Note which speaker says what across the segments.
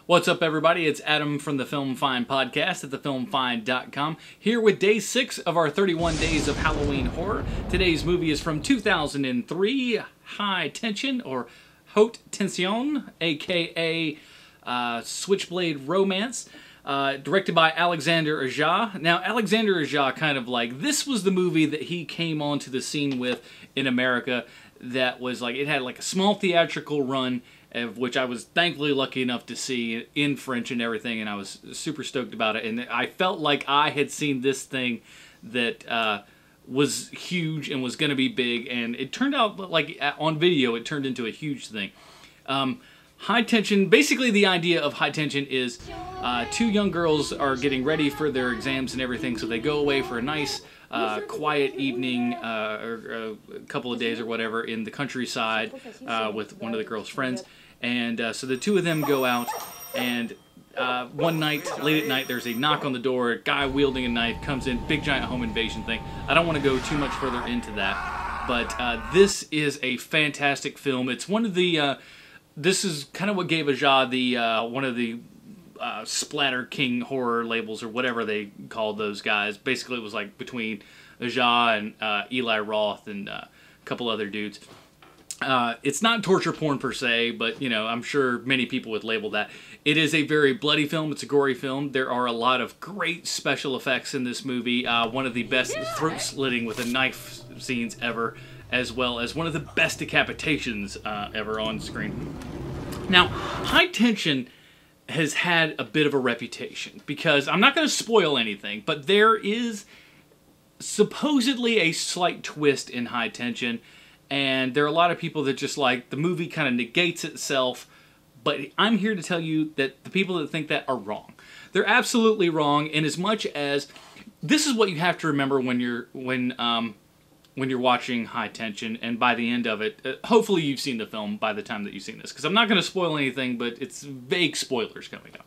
Speaker 1: What's up, everybody? It's Adam from the Film Find podcast at thefilmfind.com, here with day 6 of our 31 Days of Halloween Horror. Today's movie is from 2003, High Tension, or Haute Tension, aka Switchblade Romance, directed by Alexander Aja. Now, Alexander Aja this was the movie that he came onto the scene with in America that was it had a small theatrical run, of which I was thankfully lucky enough to see in French and everything, and I was super stoked about it. And I felt like I had seen this thing that was huge and was going to be big, and it turned out on video it turned into a huge thing. High Tension, basically the idea of High Tension is two young girls are getting ready for their exams and everything, so they go away for a nice quiet evening or a couple of days or whatever in the countryside with one of the girls' friends. And so the two of them go out, and one night, late at night, there's a knock on the door. A guy wielding a knife comes in, big giant home invasion thing. I don't want to go too much further into that, but this is a fantastic film. It's one of the this is kind of what gave Aja the one of the Splatter King horror labels, or whatever they called those guys. Basically, it was between Aja and Eli Roth and a couple other dudes. It's not torture porn per se, but I'm sure many people would label that. It is a very bloody film. It's a gory film. There are a lot of great special effects in this movie. One of the best throat slitting with a knife scenes ever, as well as one of the best decapitations ever on screen. Now, High Tension has had a bit of a reputation, because I'm not going to spoil anything, but there is supposedly a slight twist in High Tension, and there are a lot of people that just the movie kind of negates itself, but I'm here to tell you that the people that think that are wrong. They're absolutely wrong, in as much as this is what you have to remember when you're watching High Tension, and by the end of it, hopefully you've seen the film by the time that you've seen this, because I'm not going to spoil anything, but it's vague spoilers coming up.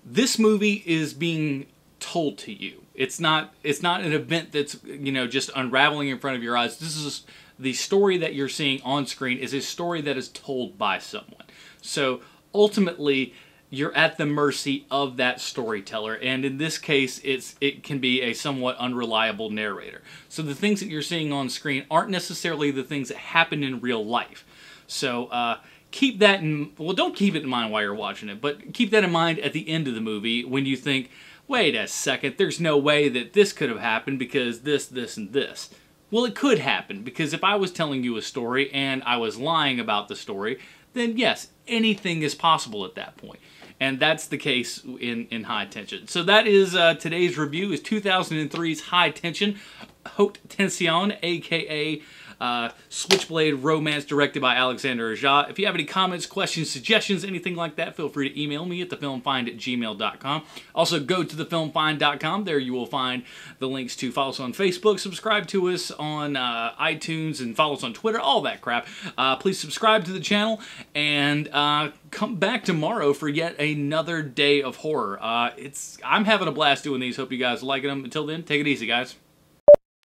Speaker 1: This movie is being told to you. It's not an event that's just unraveling in front of your eyes. This is the story that you're seeing on screen is a story that is told by someone. So ultimately, you're at the mercy of that storyteller, and in this case, it can be a somewhat unreliable narrator. So the things that you're seeing on screen aren't necessarily the things that happen in real life. So keep that don't keep it in mind while you're watching it, but keep that in mind at the end of the movie when you think, wait a second, there's no way that this could have happened because this, and this. Well, it could happen, because if I was telling you a story and I was lying about the story, then yes, anything is possible at that point. And that's the case in High Tension. So that is today's review, is 2003's High Tension, Haute Tension, aka Switchblade Romance, directed by Alexander Aja. If you have any comments, questions, suggestions, anything like that, feel free to email me at thefilmfind@gmail.com. Also, go to thefilmfind.com. There you will find the links to follow us on Facebook, subscribe to us on iTunes, and follow us on Twitter, all that crap. Please subscribe to the channel, and come back tomorrow for yet another day of horror. I'm having a blast doing these. Hope you guys are liking them. Until then, take it easy, guys.